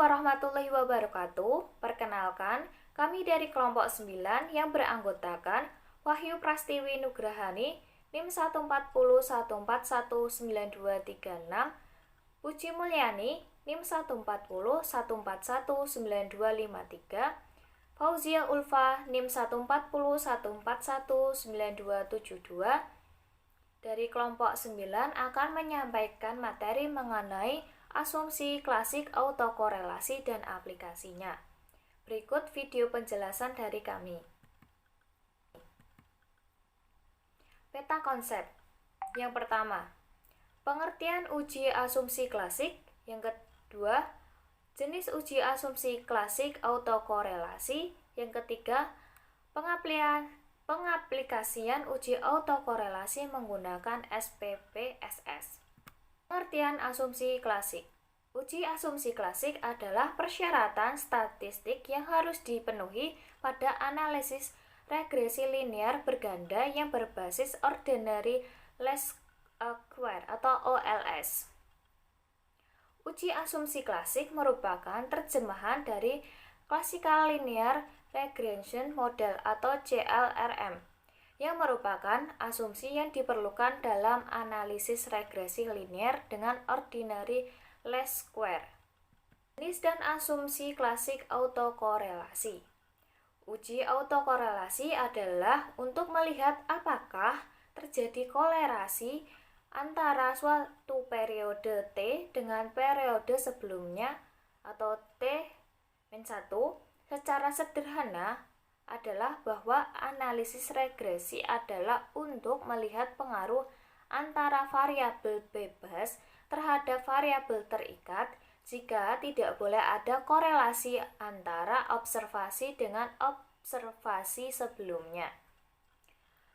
warahmatullahi wabarakatuh. Perkenalkan, kami dari kelompok 9 yang beranggotakan Wahyu Prastiwi Nugrahani, NIM 140141926, Puji Mulyani, NIM 140141923, Fauzia Ulfa, NIM 140141922. Dari kelompok 9 akan menyampaikan materi mengenai asumsi klasik autokorelasi dan aplikasinya. Berikut video penjelasan dari kami. Peta konsep. Yang pertama, pengertian uji asumsi klasik. Yang kedua, jenis uji asumsi klasik autokorelasi. Yang ketiga, pengaplikasian uji autokorelasi menggunakan SPPSS. Pengertian asumsi klasik. Uji asumsi klasik adalah persyaratan statistik yang harus dipenuhi pada analisis regresi linear berganda yang berbasis ordinary least square atau OLS. Uji asumsi klasik merupakan terjemahan dari Classical Linear Regression Model atau CLRM, yang merupakan asumsi yang diperlukan dalam analisis regresi linear dengan ordinary least square. Jenis dan asumsi klasik autokorelasi. Uji autokorelasi adalah untuk melihat apakah terjadi kolerasi antara suatu periode T dengan periode sebelumnya atau T-1. Secara sederhana adalah bahwa analisis regresi adalah untuk melihat pengaruh antara variabel bebas terhadap variabel terikat jika tidak boleh ada korelasi antara observasi dengan observasi sebelumnya.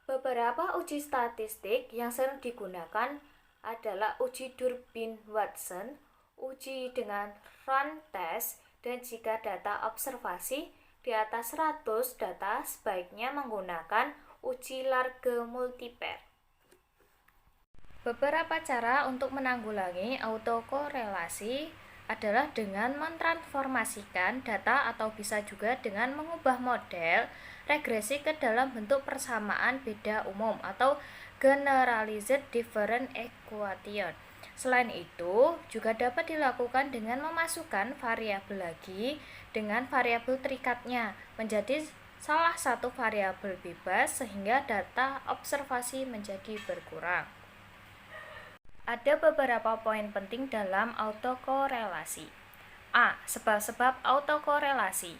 Beberapa uji statistik yang sering digunakan adalah uji Durbin-Watson, uji dengan run test, dan jika data observasi di atas 100 data sebaiknya menggunakan uji Large multipair. Beberapa cara untuk menanggulangi autokorelasi adalah dengan mentransformasikan data atau bisa juga dengan mengubah model regresi ke dalam bentuk persamaan beda umum atau generalized different equation. Selain itu, juga dapat dilakukan dengan memasukkan variabel lagi dengan variabel terikatnya menjadi salah satu variabel bebas sehingga data observasi menjadi berkurang. Ada beberapa poin penting dalam autokorelasi. A. Sebab-sebab autokorelasi.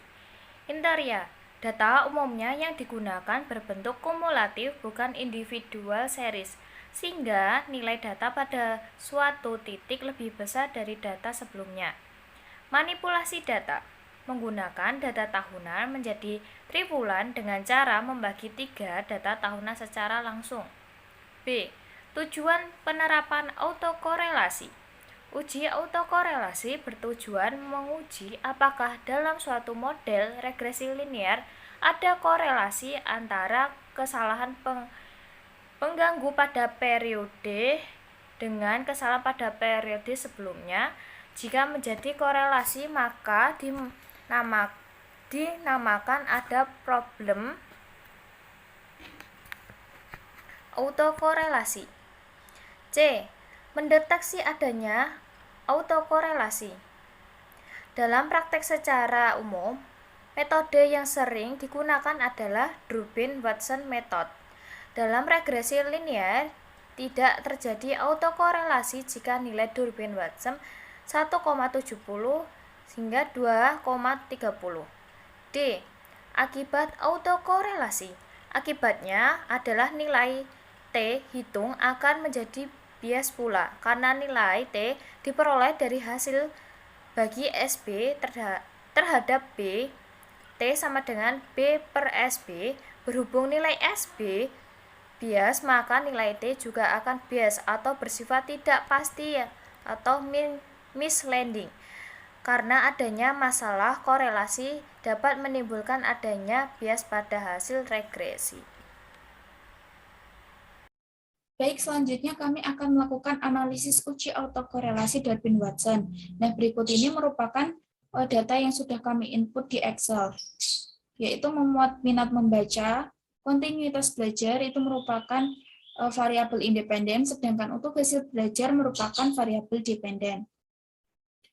Interior. Data umumnya yang digunakan berbentuk kumulatif bukan individual series, sehingga nilai data pada suatu titik lebih besar dari data sebelumnya. Manipulasi data. Menggunakan data tahunan menjadi triwulan dengan cara membagi 3 data tahunan secara langsung. B. Tujuan penerapan autokorelasi. Uji autokorelasi bertujuan menguji apakah dalam suatu model regresi linear ada korelasi antara kesalahan pengganggu pada periode dengan kesalahan pada periode sebelumnya. Jika menjadi korelasi maka dinamakan ada problem autokorelasi. C. Mendeteksi adanya autokorelasi. Dalam praktek secara umum, metode yang sering digunakan adalah Durbin-Watson method. Dalam regresi linear, tidak terjadi autokorelasi jika nilai Durbin-Watson 1,70 hingga 2,30. D. Akibat autokorelasi. Akibatnya adalah nilai T hitung akan menjadi bias pula, karena nilai T diperoleh dari hasil bagi SB terhadap B. T sama dengan B per SB. Berhubung nilai SB bias, maka nilai T juga akan bias atau bersifat tidak pasti atau misleading. Karena adanya masalah korelasi dapat menimbulkan adanya bias pada hasil regresi. Baik, selanjutnya kami akan melakukan analisis uji autokorelasi Durbin-Watson. Nah, berikut ini merupakan data yang sudah kami input di Excel, yaitu memuat minat membaca, kontinuitas belajar itu merupakan variabel independen, sedangkan untuk hasil belajar merupakan variabel dependen.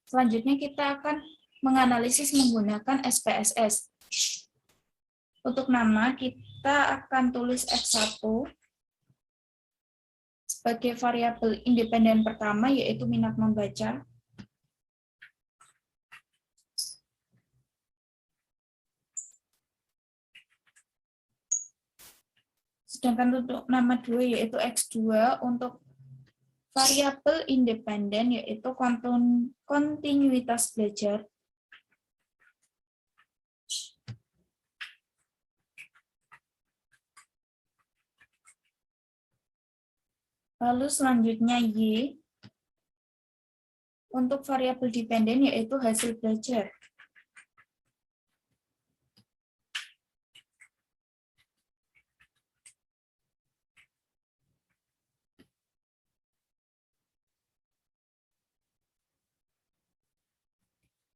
Selanjutnya kita akan menganalisis menggunakan SPSS. Untuk nama, kita akan tulis X1 sebagai variabel independen pertama, yaitu minat membaca. Sedangkan untuk nama 2 yaitu X2 untuk variabel independen yaitu kontinuitas belajar. Lalu selanjutnya Y untuk variabel dependen yaitu hasil belajar.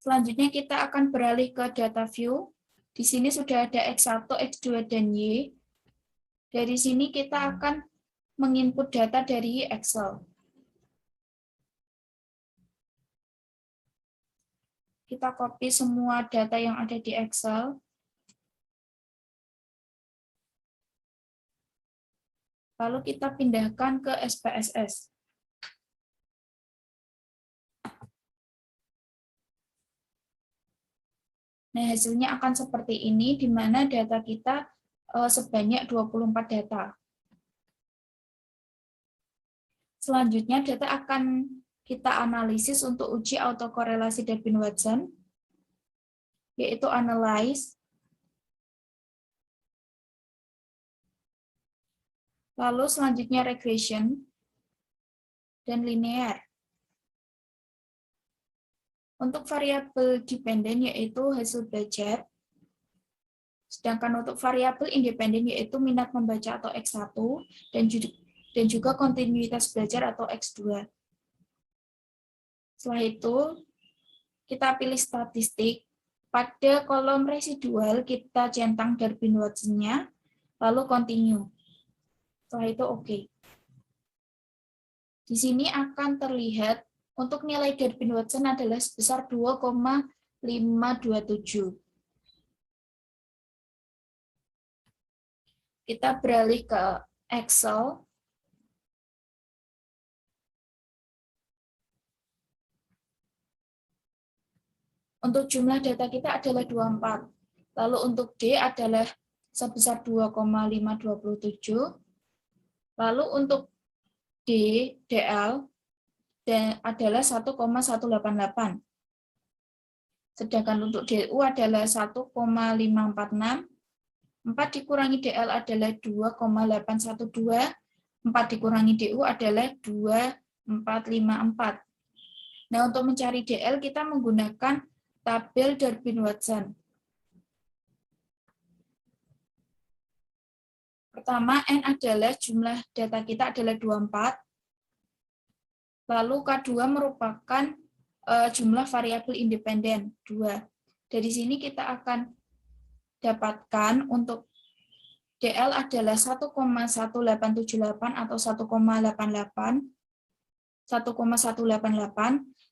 Selanjutnya kita akan beralih ke data view. Di sini sudah ada X1, X2, dan Y. Dari sini kita akan menginput data dari Excel. Kita copy semua data yang ada di Excel. Lalu kita pindahkan ke SPSS. Nah, hasilnya akan seperti ini, di mana data kita sebanyak 24 data. Selanjutnya, data akan kita analisis untuk uji autokorelasi Durbin-Watson, yaitu analyze, lalu selanjutnya regression, dan linear. Untuk variabel dependen yaitu hasil belajar, sedangkan untuk variabel independen yaitu minat membaca atau X1, dan juga kontinuitas belajar atau X2. Setelah itu, kita pilih statistik. Pada kolom residual, kita centang Durbin-Watson-nya, lalu continue. Setelah itu OK. Di sini akan terlihat untuk nilai Durbin-Watson adalah sebesar 2,527. Kita beralih ke Excel. Untuk jumlah data kita adalah 24. Lalu untuk D adalah sebesar 2,527. Lalu untuk DL adalah 1,188. Sedangkan untuk DU adalah 1,546. 4 dikurangi DL adalah 2,812. 4 dikurangi DU adalah 2,454. Nah, untuk mencari DL kita menggunakan tabel Durbin-Watson. Pertama, N adalah jumlah data kita adalah 24. Lalu K2 merupakan jumlah variabel independen, 2. Dari sini kita akan dapatkan untuk DL adalah 1,1878 atau 1,88.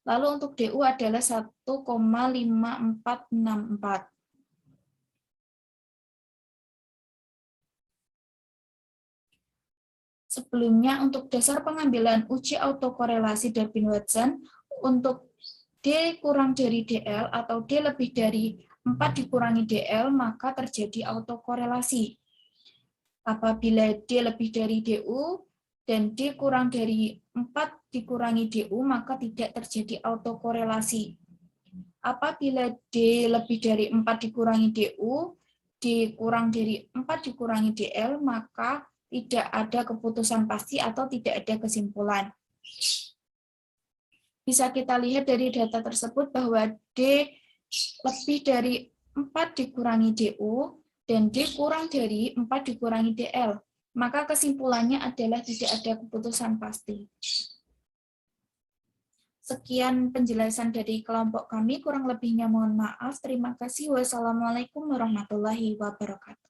Lalu untuk DU adalah 1,5464. Sebelumnya, untuk dasar pengambilan uji autokorelasi Durbin-Watson, untuk D kurang dari DL atau D lebih dari 4 dikurangi DL, maka terjadi autokorelasi. Apabila D lebih dari DU dan D kurang dari 4 dikurangi DU, maka tidak terjadi autokorelasi. Apabila D lebih dari 4 dikurangi DU, D kurang dari 4 dikurangi DL, maka tidak ada keputusan pasti atau tidak ada kesimpulan. Bisa kita lihat dari data tersebut bahwa D lebih dari 4 dikurangi DU dan D kurang dari 4 dikurangi DL. Maka kesimpulannya adalah tidak ada keputusan pasti. Sekian penjelasan dari kelompok kami, kurang lebihnya mohon maaf. Terima kasih. Wassalamualaikum warahmatullahi wabarakatuh.